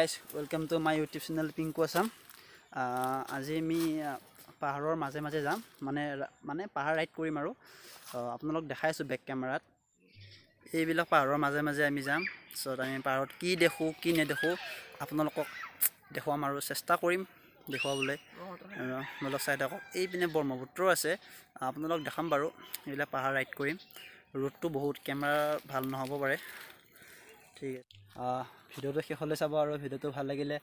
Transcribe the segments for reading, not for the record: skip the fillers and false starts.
guys, welcome to my YouTube channel Pinku Assam. আজি আমি পাহাৰৰ মাজে মাজে যাম মানে পাহাৰ ৰাইড কৰিম আৰু আপোনালোক দেখাই আছো বেক কেমেৰাত এইবিলাক পাহাৰৰ মাজে মাজে আমি যাম সো আমি পাহাৰত কি দেখো কি নেদেখো আপোনালোকক দেখুৱাম আৰু চেষ্টা কৰিম দেখুৱাবলৈ মলক চাই থাকক এই পিনে ব্ৰহ্মপুত্ৰ আছে আপোনালোক দেখাম বাৰু এইবিলাক পাহাৰ ৰাইড কৰিম ৰুটটো বহুত কেমেৰা ভাল নহব পাৰে ঠিক আছে ভিডিওটো শেষলৈ চাব আৰু ভিডিওটো ভাল লাগিলে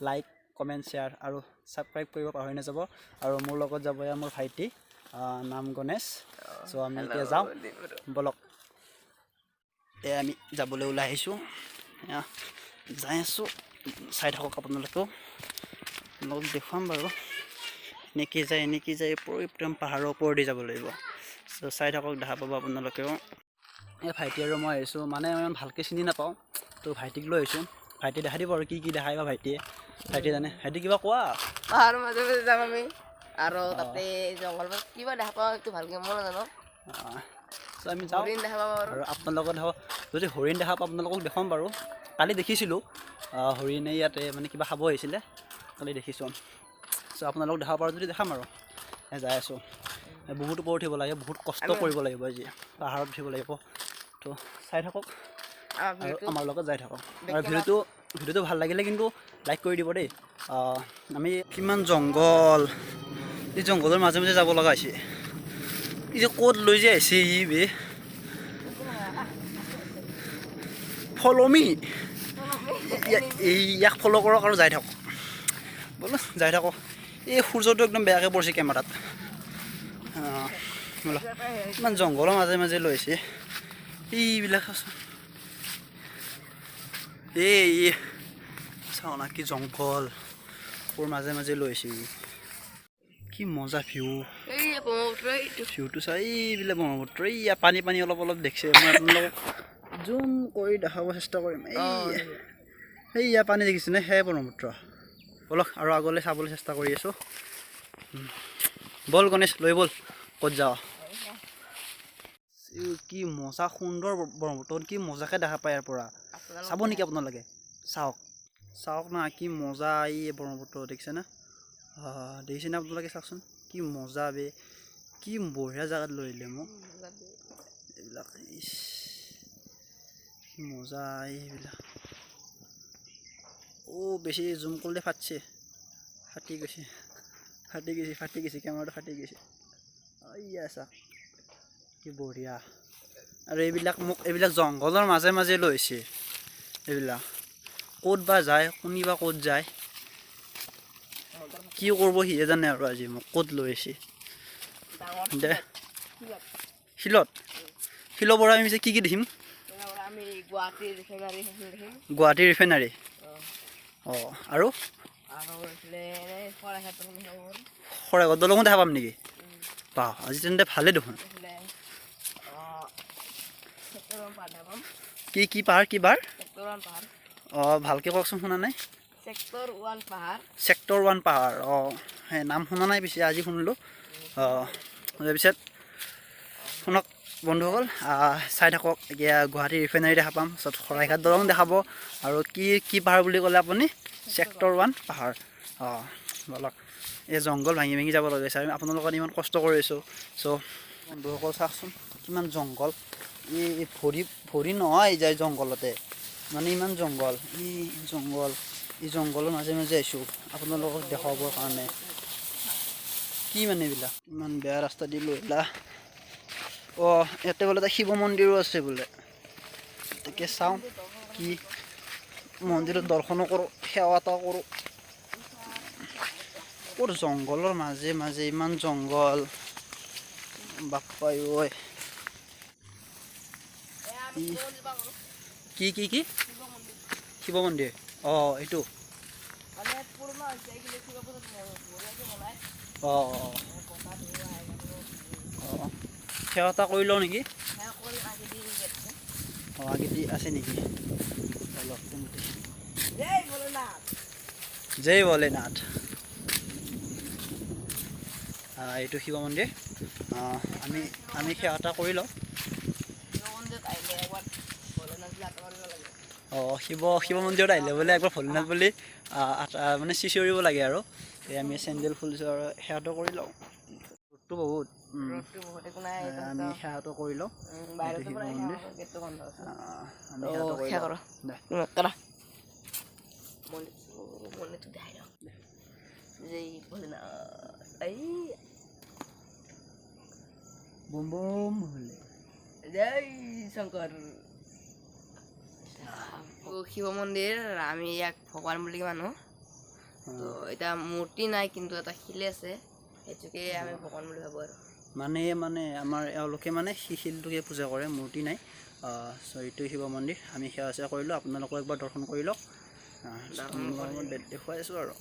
লাইক কমেন্ট শেয়াৰ আৰু সাবস্ক্ৰাইব কৰিব পাহৰি নাযাব আৰু মোৰ লগত যাব মোৰ ভাইটি নাম গণেশ সো আমি এতিয়া যাও বলক আমি যাবলৈ ওলাই আহিছো যাই আছো সাইড হক আপোনালোকক লগ দেখুৱাম বাৰু নেকি যায় একদম পাহাৰৰ ওপৰ দি যাব লাগিব সো সাইড হক দেখা পাব আপোনালোকেও এই ভাইটি আৰু মই আহিছো মানে ইমান ভালকে চিনি নাপাও তো ভাইটিক লৈ আহিছো ভাইটি দেখা দিব আৰু কি দেখাইবা ভাইটি জানে ভাইটি কিবা কোৱা পাহাৰৰ মাজে মাজে যাম আমি আৰু তাতে জংগল কিবা দেখা পাও একটু ভালকে মই নাজানো সো আমি যাও হৰিণ দেখা পাও আৰু আপোনালোকক যদি হৰিণ দেখা পাও আপোনালোকক দেখাম বাৰু কালি দেখিছিলো হৰিণে ইয়াতে মানে কিবা খাব আহিছিলে কালি দেখিছো সো আপোনালোক দেখা পাৰো যদি দেখাম আৰু যাই আছো বহুত ওপৰত উঠিব লাগে বহুত কষ্ট কৰিব লাগিব আজি পাহাৰত উঠিব লাগিব তো চাই থাকক আমাৰ লগত যাই থাকক আৰু ভিডিওটো ভাল লাগিলে কিন্তু লাইক কৰি দিব দেই আমি কিমান জংগল এই জংগলৰ মাজে মাজে যাব লগা হৈছে এই যে ক'ত লৈ যায় আছে ই বে ফলো মি এই ইয়াক ফলো কৰক আৰু যাই থাকক বলো যাই থাকক এই সূৰ্যটো একদম বেয়াকৈ পৰিছে কেমেৰাত ইমান জংগলৰ মাজে মাজে লৈছে এইবিলাক এই চাও না কি জংগল ওৰ মাঝে মাঝে লৈছে কি মজা ভিউটো চাই এইবিলাক ব্ৰহ্মপুত্ৰ ইয়া পানী অলপ দেখছে মই আপোনালোকক জুম কৰি দেখাব চেষ্টা কৰিম এই ইয়া পানী দেখিছেনে হে ব্ৰহ্মপুত্ৰ বলক আৰু আগলৈ চাবলৈ চেষ্টা কৰি আছো বল গণেশ লৈ বল ক'ত যাও কি মজা সুন্দৰ ব্ৰহ্মপুত্ৰ কি মজাকে দেখা পায় ইয়াৰ পৰা চাব নেকি আপোনালোকে চাওক না কি মজা এই ব্ৰহ্মপুত্ৰ দেখিছে না দেখিছে না আপোনালোকে চাওকচোন কি মজা বে কি বঢ়িয়া জাগাত লৈ আহিলে মোক এইবিলাক কি মজা এইবিলাক বেছি জুম কৰিলে ফাটি গৈছে কেমেৰাটো ফাটি গৈছে আচ্ছা কি বঢ়িয়া আৰু এইবিলাক জংগলৰ মাজে মাজে লৈছে এইবিলাক ক'ত বা যায় কোনিবা ক'ত যায় কি কৰিব সিয়ে জানে আৰু আজি মোক ক'ত লৈ আহিছে দে শিলৰ পৰা আমি কি দেখিম গুৱাহাটী ৰিফাইনাৰী আৰু শৰাইঘাট দলঙো দেখা পাম নেকি বাহ আজি তেন্তে ভালে দেখোন কি পাহাৰ ভালকে কওকচোন শুনা নাই সেক্টৰ 1 পাহাৰ সেই নাম শুনা নাই পিছে আজি শুনিলো তাৰপিছত শুনক বন্ধুসকল চাই থাকক এতিয়া গুৱাহাটী ৰিফাইনাৰী দেখা পাম পিছত শৰাইঘাট দলং দেখাব আৰু কি পাহাৰ বুলি ক'লে আপুনি সেক্টৰ 1 পাহাৰ বলক এই জংগল ভাঙি যাব লগাইছে আমি আপোনালোকৰ ইমান কষ্ট কৰি আছো চ' বন্ধুসকল চাওকচোন কিমান জংগল এই ভৰি নহয় যায় জংগলতে মানে ইমান জংগল এই জংগলৰ মাজে মাজে আহিছোঁ আপোনালোকক দেখাবৰ কাৰণে কি মানে এইবিলাক ইমান বেয়া ৰাস্তা দি লৈ আহিলা ইয়াতে বোলে এটা শিৱ মন্দিৰো আছে বোলে তাকে চাওঁ কি মন্দিৰত দৰ্শনো কৰোঁ সেৱা এটা কৰোঁ ক'ৰ জংগলৰ মাজে মাজে ইমান জংগল বাপ্পাই ঐ কি শিৱ মন্দিৰ এইটো সেৱা এটা কৰি লওঁ নেকি আগেদি আছে নেকি অলপ জয় ভোলেনাথ এইটো শিৱ মন্দিৰ আমি সেৱা এটা কৰি লওঁ শিৱ মন্দিৰত আহিলে বোলে একবাৰ ভোলেনাথ বুলি মানে চিঞৰিব লাগে আৰু এই আমি চেণ্ডেল খুলিছোঁ আৰু সেৱাটো কৰি লওঁ ৰ'দটো বহুত আমি সেৱাটো কৰি লওঁ শিৱ মন্দিৰ আমি সেৱাটো কৰি লওঁ বুম বুম ভোলে জয় শংকৰ শিৱ মন্দিৰ আমি ইয়াক ভগৱান বুলি মানো তো এতিয়া মূৰ্তি নাই কিন্তু এটা শিল আছে সেইটোকে আমি ভগৱান বুলি ভাবোঁ আৰু মানে আমাৰ এওঁলোকে মানে শিলটোকে পূজা কৰে মূৰ্তি নাই এইটো শিৱ মন্দিৰ আমি সেৱা চেৱা কৰিলোঁ আপোনালোকক একবাৰ দৰ্শন কৰি লওক দেখুৱাই আছোঁ আৰু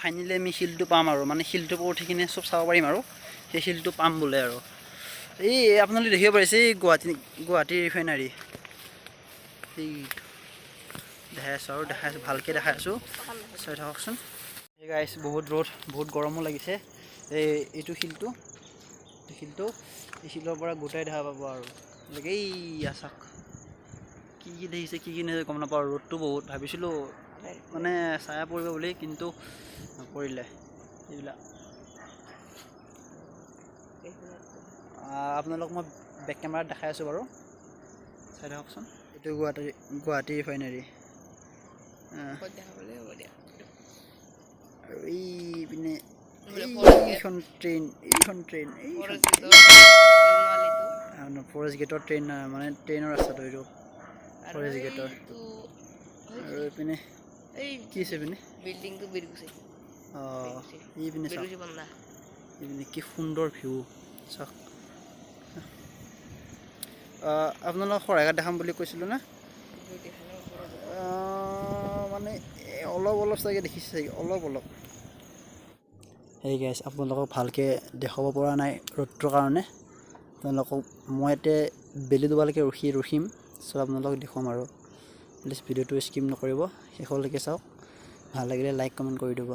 ফাইনেলি আমি শিলটো পাম আৰু মানে শিলটোৰ পৰা উঠি কিনে চব চাব পাৰিম আৰু সেই শিলটো পাম বোলে আৰু এই আপোনালোকে দেখিব পাৰিছে এই গুৱাহাটী ৰিফাইনাৰী এই দেখাই আছোঁ ভালকৈ দেখাই আছোঁ চাই থাককচোন এই গাইছ বহুত ৰ'দ বহুত গৰমো লাগিছে এইটো শিলটো এই শিলৰ পৰা গোটাই দেখা পাব আৰু এই চাওক কি দেখিছে কি নেদেখিছে গম নাপাওঁ ৰ'দটো বহুত ভাবিছিলোঁ মানে ছায়া পৰিব বুলি কিন্তু নপৰিলে এইবিলাক আপোনালোক মই বেক কেমেৰাত দেখাই আছোঁ বাৰু চাই থাককচোন এইটো গুৱাহাটী ৰিফাইনাৰী আৰু এইপিনে এইখন ট্ৰেইন ফৰেষ্ট গেটৰ ট্ৰেইন মানে ট্ৰেইনৰ ৰাস্তাটো এইটো ফৰেষ্ট গেটৰ আৰু এইপিনে কি আছে এইপিনে এইপিনে চাওক এইপিনে কি সুন্দৰ ভিউ চাওক আপোনালোকক শৰাইঘাট দেখাম বুলি কৈছিলোঁ না মানে অলপ চাগে দেখিছে চাগে অলপ সেই গাইছ আপোনালোকক ভালকৈ দেখাব পৰা নাই ৰ'দটোৰ কাৰণে আপোনালোকক মই এতিয়া বেলি দুবালৈকে ৰখিম চব আপোনালোকক দেখুৱাম আৰু প্লিজ ভিডিঅ'টো স্কিপ নকৰিব শেষলৈকে চাওক ভাল লাগিলে লাইক কমেণ্ট কৰি দিব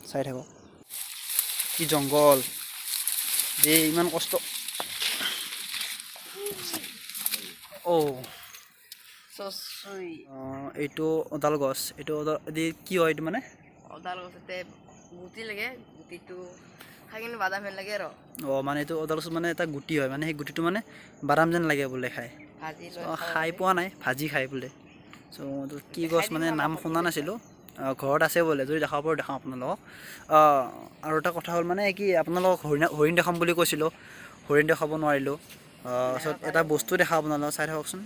চাই থাকক কি জংঘল এই ইমান কষ্ট এইটো ওদাল গছ এইটো কি হয় এইটো মানে ওদাল গছতে গুটি লাগে গুটিটো খাই কিনে বাদাম হেন লাগে আৰু মানে এইটো ওদাল গছত মানে এটা গুটি হয় মানে সেই গুটিটো মানে বাদাম যেন লাগে বোলে খাই খাই পোৱা নাই ভাজি খাই বোলে কি গছ মানে নাম শুনা নাছিলোঁ ঘৰত আছে বোলে যদি দেখাব পাৰোঁ দেখাওঁ আপোনালোকক আৰু এটা কথা হ'ল মানে কি আপোনালোকক হৰিণ দেখাম বুলি কৈছিলোঁ হৰিণ দেখাব নোৱাৰিলোঁ তাৰপিছত এটা বস্তু দেখাওঁ আপোনালোকক চাই থাককচোন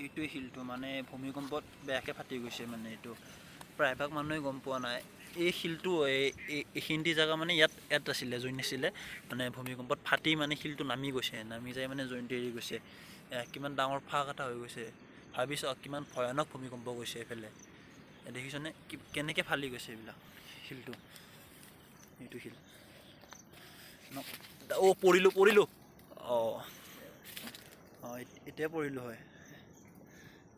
এইটোৱে শিলটো মানে ভূমিকম্পত বেয়াকৈ ফাটি গৈছে মানে এইটো প্ৰায়ভাগ মানুহে গম পোৱা নাই এই শিলটো এইখিনি জেগা মানে ইয়াত আছিলে জইন আছিলে মানে ভূমিকম্পত ফাটি মানে শিলটো নামি যায় মানে জইনটো এৰি গৈছে কিমান ডাঙৰ ফাঁক এটা হৈ গৈছে ভাবি চাওক কিমান ভয়ানক ভূমিকম্প গৈছে এইফালে দেখিছনে কেনেকৈ ফালি গৈছে এইবিলাক শিলটো এইটো শিল পৰিলোঁ এতিয়া পৰিলোঁ হয়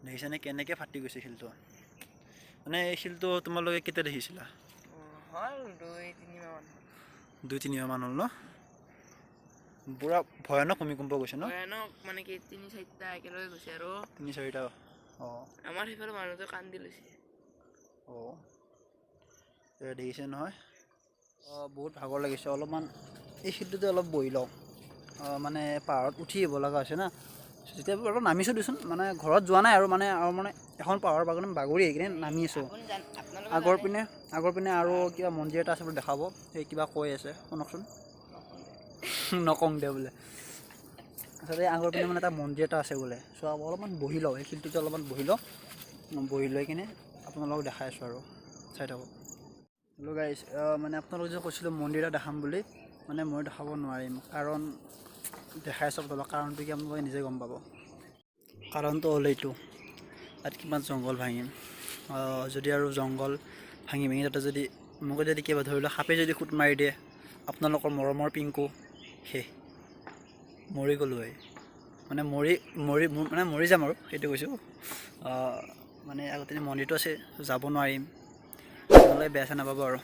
দেখিছানে কেনেকৈ ফাটি গৈছে শিলটো মানে এই শিলটো তোমালোকে কেতিয়া দেখিছিলা 2-3 মাহ হ'ল ন পুৰা ভয়ানক ভূমিকম্প গৈছে ন ভয়ানক মানে কি 3-4টা একেলগে গৈছে আৰু 3-4টা আমাৰ সেইফালে মানুহটো কান্দি লৈছে দেখিছে নহয় বহুত ভাগৰ লাগিছে অলপমান এই শিলটোতে অলপ বহি লওঁ মানে পাহাৰত উঠি আহিব লগা হৈছে না যেতিয়া অলপ নামিছোঁ দেচোন মানে ঘৰত যোৱা নাই আৰু মানে এখন পাহাৰৰ বাগৰি আহি কিনে নামি আছোঁ আগৰ পিনে আৰু কিবা মন্দিৰ এটা আছে বুলি দেখাব সেই কিবা কৈ আছে শুনকচোন নকওঁ দে বোলে আচলতে আগৰ পিনে মানে এটা মন্দিৰ এটা আছে বোলে অলপমান বহি লওঁ সেই শিলটোতে অলপমান বহি লৈ কিনে আপোনালোকক দেখাই আছোঁ আৰু চাই থাকক হেল্ল' গাইছ মানে আপোনালোক যে কৈছিলোঁ মন্দিৰ এটা দেখাম বুলি মানে মই দেখাব নোৱাৰিম কাৰণ দেখাই আছোঁ আপোনালোক কাৰণটো কি আপোনালোকে নিজে গম পাব কাৰণটো হ'ল এইটো তাত কিমান জংঘল ভাঙিম যদি আৰু জংঘল ভাঙি তাতে যদি মোক যদি কিবা ধৰি লওক সাপে যদি খুট মাৰি দিয়ে আপোনালোকৰ মৰমৰ পিংকু মৰি গ'লোঁ হয় মানে মৰি যাম আৰু সেইটো কৈছোঁ মানে আগতে মন্দিৰটো আছে যাব নোৱাৰিম আপোনালোকে বেয়া চেয়া নাপাব আৰু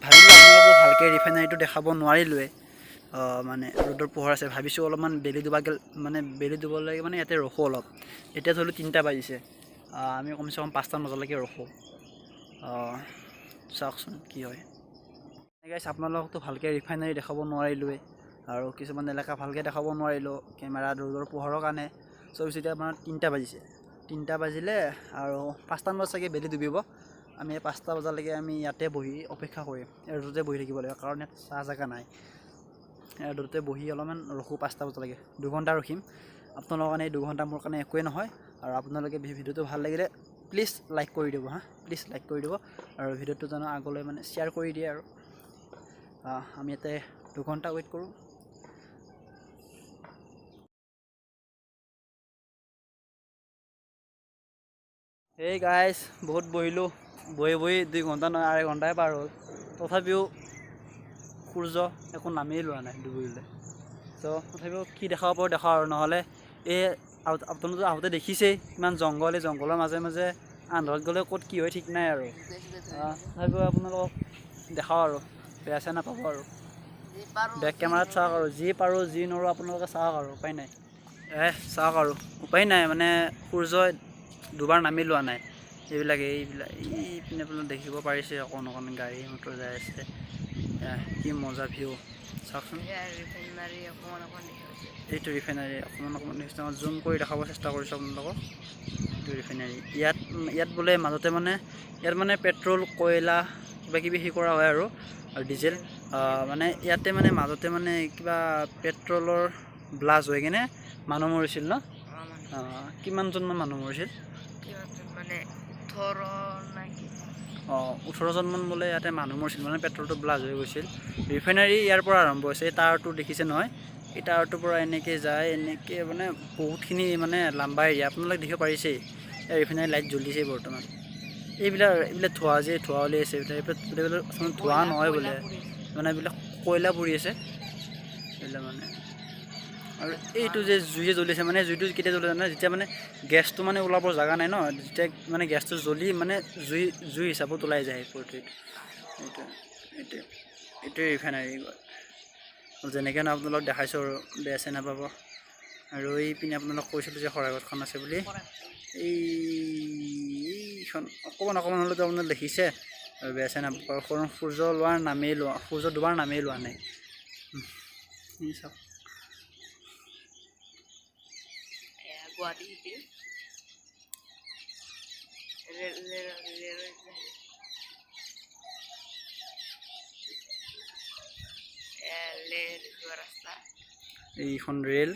ভাবিলোঁ আপোনালোকক ভালকৈ ৰিফাইনাৰীটো দেখাব নোৱাৰিলোৱে মানে ৰ'দৰ পোহৰ আছে ভাবিছোঁ অলপমান বেলি দুবাকে মানে বেলি দুবলৈকে মানে ইয়াতে ৰখোঁ অলপ এতিয়া ধৰি লওক 3টা বাজিছে আমি কমচে কম 5টা বজালৈকে ৰখোঁ চাওকচোন কি হয় গাইছ আপোনালোকতো ভালকৈ ৰিফাইনাৰী দেখাব নোৱাৰিলোৱে আৰু কিছুমান এলেকা ভালকৈ দেখাব নোৱাৰিলোঁ কেমেৰা ৰ'দৰ পোহৰৰ কাৰণে চব এতিয়া আপোনাৰ 3টা বাজিছে 3টা বাজিলে আৰু 5টা বজাত চাগে বেলি ডুবিব আমি 5টা বজালৈকে আমি ইয়াতে বহি অপেক্ষা কৰিম ৰ'দতে বহি থাকিব লাগিব কাৰণ ইয়াত চাহ জেগা নাই ৰ'দতে বহি অলপমান ৰখোঁ 5টা বজালৈকে 2 ঘণ্টা ৰখিম আপোনালোকৰ কাৰণে 2 ঘণ্টা মোৰ কাৰণে একোৱেই নহয় আৰু আপোনালোকে ভিডিঅ'টো ভাল লাগিলে প্লিজ লাইক কৰি দিব প্লিজ লাইক কৰি দিব আৰু ভিডিঅ'টো জানো আগলৈ মানে শ্বেয়াৰ কৰি দিয়ে আৰু আমি ইয়াতে 2 ঘণ্টা ৱেইট কৰোঁ এই গাইজ বহুত বহিলোঁ বহি 2 ঘণ্টা নহয় 2.5 ঘণ্টাই পাৰ হ'ল তথাপিও সূৰ্য একো নামেই লোৱা নাই ডুবিবলৈ তো তথাপিও কি দেখাব পাৰোঁ দেখাওঁ আৰু নহ'লে এই আপোনালোকে আহোঁতে দেখিছেই ইমান জংঘল এই জংঘলৰ মাজে মাজে আন্ধাৰত গ'লে ক'ত কি হয় ঠিক নাই আৰু তথাপিও আপোনালোকক দেখাওঁ আৰু বেয়া চেয়া নাপাব আৰু বেক কেমেৰাত চাওক আৰু যি পাৰোঁ যি নোৱাৰোঁ আপোনালোকে চাওক আৰু উপায় নাই চাওক আৰু উপায় নাই মানে সূৰ্যই দুবাৰ নামি লোৱা নাই এইবিলাক এইপিনে আপোনালোকে দেখিব পাৰিছে অকণ অকণ গাড়ী মটৰ যাই আছে কি মজা ভিউ চাওকচোন এইটো ৰিফাইনাৰী অকণমান দেখিছে জুম কৰি দেখাব চেষ্টা কৰিছোঁ আপোনালোকক এইটো ৰিফাইনাৰী ইয়াত বোলে মাজতে মানে ইয়াত মানে পেট্ৰল কয়লা কিবা কিবি সেই কৰা হয় আৰু ডিজেল মানে ইয়াতে মানে মাজতে মানে কিবা পেট্ৰলৰ ব্লাষ্ট হৈ কিনে মানুহ মৰিছিল ন কিমানজনমান মানুহ মৰিছিল 18জনমান বোলে ইয়াতে মানুহ মৰিছিল মানে পেট্ৰলটো ব্লাষ্ট হৈ গৈছিল ৰিফাইনাৰী ইয়াৰ পৰা আৰম্ভ হৈছে এই টাৱাৰটো দেখিছে নহয় এই টাৱাৰটোৰ পৰা এনেকৈ যায় এনেকৈ মানে বহুতখিনি মানে লাম্বা এৰিয়া আপোনালোকে দেখিব পাৰিছেই এই ৰিফাইনাৰী লাইট জ্বলিছে বৰ্তমান এইবিলাক ধোঁৱা উলিয়াইছে এইবিলাক ধোঁৱা নহয় বোলে মানে এইবিলাক কয়লা পৰি আছে এইবিলাক মানে আৰু এইটো যে জুই জ্বলিছে মানে জুইটো কেতিয়া জ্বলে জানে যেতিয়া মানে গেছটো মানে ওলাবৰ জেগা নাই ন যেতিয়া মানে গেছটো জ্বলি মানে জুই হিচাপত ওলাই যায় এইটোৱে ৰিফাইনাৰী যেনেকৈ আপোনালোক দেখাইছোঁ আৰু বেয়া চেয়া নাপাব আৰু এইপিনে আপোনালোক কৈছিলোঁ যে শৰাইঘাটখন আছে বুলি এইখন অকণমান হ'লেতো আপোনালোকে দেখিছে আৰু বেয়া চেয়া নাপাব কাৰণ সূৰ্য দুবাৰ নামেই লোৱা নাই চাওক গুৱাহাটী এইখন ৰেল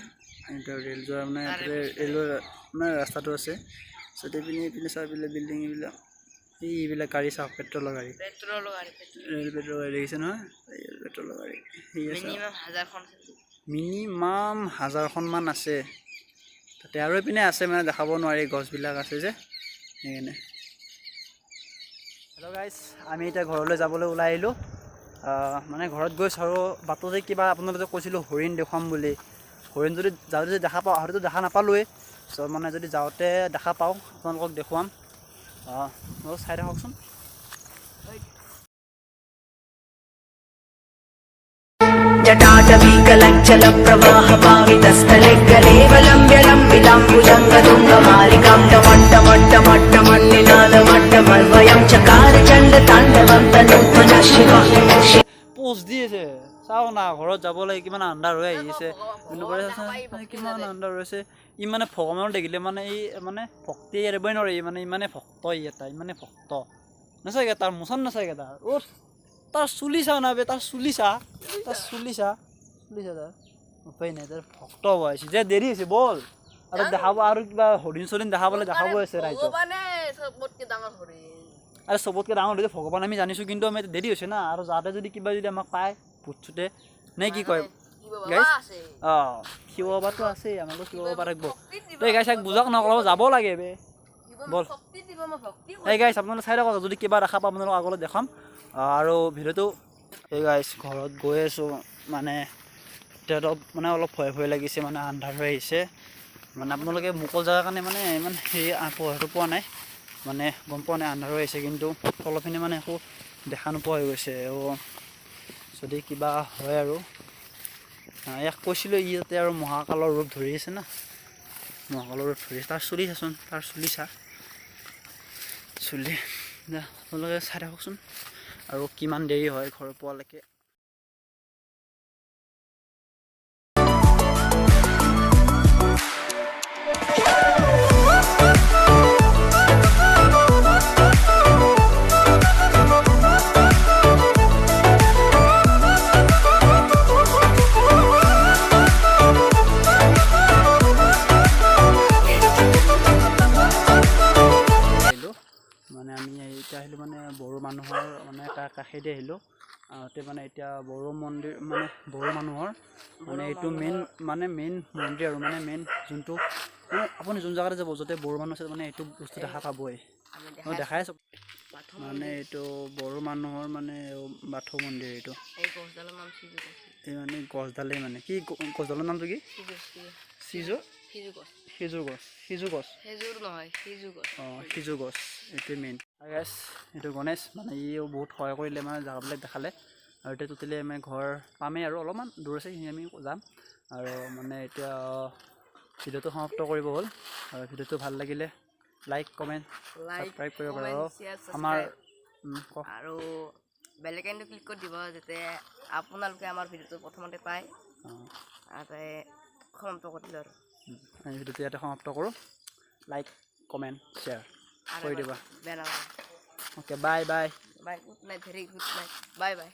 যোৱা মানে ৰেলৰ মানে ৰাস্তাটো আছে পিনে চাওক বিল্ডিং এইবিলাক গাড়ী চাওক পেট্ৰলৰ গাড়ী দেখিছে নহয় পেট্ৰলৰ গাড়ী মিনিমাম 1000খনমান আছে তাতে আৰু এইপিনে আছে মানে দেখাব নোৱাৰি গছবিলাক আছে যে সেইকাৰণে হেল্ল' গাইজ আমি এতিয়া ঘৰলৈ যাবলৈ ওলাই আহিলোঁ মানে ঘৰত গৈ আৰু বাটতে কিবা আপোনালোকে কৈছিলোঁ হৰিণ দেখুৱাম বুলি হৰিণ যদি যাওঁতে দেখা পাওঁ আহোঁতেতো দেখা নাপালোৱেই চ' মানে যদি যাওঁতে দেখা পাওঁ আপোনালোকক দেখুৱাম চাই থাককচোন जटाटवीकलज्जल प्रवाहपावितस्थले गलेवलम्ब्यलम्बिताम्बुजङ्गतुङ्गमालिकां टमट्टमट्टमट्टमन्निनादमट्टमल्वयं चकार चण्डताण्डवं तनूत्मनः शिवा পোষ্ট দি আছে চাওঁ না ঘৰত যাবলৈ কিমান আন্ধাৰ হৈ আহিছে কিমান আন্ধাৰ হৈ আছে ই মানে ভগৱানক দেখিলে মানে ই মানে ভক্তি এৰিবই নোৱাৰে মানে ইমানে ভক্ত ইমানে ভক্ত নাচাগে তাৰ মোচন নাচাগে তাৰ চুলি চা না বে তাৰ চুলি চা তাৰ উপায় নাই তাৰ ভক্ত হ'ব আহিছে যে দেৰি হৈছে বল আৰু দেখাব আৰু কিবা হৰিণ চৰিণ দেখাবলৈ আছে ৰাইজক আৰু চবতকৈ ডাঙৰ হৈছে ভগৱান আমি জানিছোঁ কিন্তু আমি দেৰি হৈছে না আৰু যাতে যদি কিবা যদি আমাক পায় ভূত চুতে নে কি কয় গাইছ শিৱ বাবাটো আছেই আমাকো শিৱ বাবা ৰাখিব এই গাইছ বুজাক নকৰাব যাব লাগে বে বল এই গাইছ আপোনালোকে চাই থাকক যদি কিবা দেখা পাওঁ আপোনালোকক আগলৈ দেখাম আৰু ভিডিঅ'টো এই গাইছ ঘৰত গৈ আছোঁ মানে এতিয়াতো মানে অলপ ভয় লাগিছে মানে আন্ধাৰ হৈ আহিছে মানে আপোনালোকে মুকল জেগাৰ কাৰণে মানে ইমান হেৰি পোহৰটো পোৱা নাই মানে গম পোৱা নাই আন্ধাৰ হৈ আহিছে কিন্তু তলৰখিনি মানে একো দেখা নোপোৱা হৈ গৈছে যদি কিবা হয় আৰু ইয়াক কৈছিলোঁ ই যাতে আৰু মহাকালৰ ৰূপ ধৰি আছে না, মহাকালৰ ৰূপ ধৰি আছে। তাৰ চুলি চাচোন, তাৰ চুলি চা, চুলি আপোনালোকে চাই থাককচোন আৰু কিমান দেৰি হয় ঘৰ পোৱালৈকে। মানে আমি এতিয়া আহিলোঁ মানে বড়ো মানুহৰ মানে তাৰ কাষেদি আহিলোঁ। আহোঁতে মানে এতিয়া বড়ো মন্দিৰ মানে বড়ো মানুহৰ মানে এইটো মেইন মন্দিৰ আৰু মানে মেইন যোনটো মানে আপুনি যোন জেগাতে যাব য'তে বড়ো মানুহ আছে মানে এইটো বস্তু দেখা পাবই। মই দেখাই আছোঁ মানে এইটো বড়ো মানুহৰ মানে বাথৌ মন্দিৰ। এইটো এই মানে গছডালেই মানে কি গছডালৰ নামটো কি? সিজু গছ। সিজু গছ এইটোৱে মেইন। গাইছ এইটো গণেশ মানে ইও বহুত সহায় কৰিলে মানে জেগাবিলাক দেখালে আৰু এতিয়া টোটেলি আমি ঘৰ পামেই আৰু অলপমান দূৰ আছে সেইখিনি আমি যাম আৰু মানে এতিয়া ভিডিঅ'টো সমাপ্ত কৰিব হ'ল। আৰু ভিডিঅ'টো ভাল লাগিলে লাইক কমেণ্ট ছাবস্ক্ৰাইব কৰিব পাৰে আৰু আমাৰ আৰু বেল আইকনটো ক্লিক কৰি দিব যাতে আপোনালোকে আমাৰ ভিডিঅ'টো প্ৰথমতে পায়। সমাপ্ত কৰিলোঁ আৰু আমি ভিডিঅ'টো ইয়াতে সমাপ্ত কৰোঁ। লাইক কমেণ্ট শ্বেয়াৰ কৰি দিবা। বেয়া নাপাব। Okay bye bye. Bye, good night, very good night, bye বাই।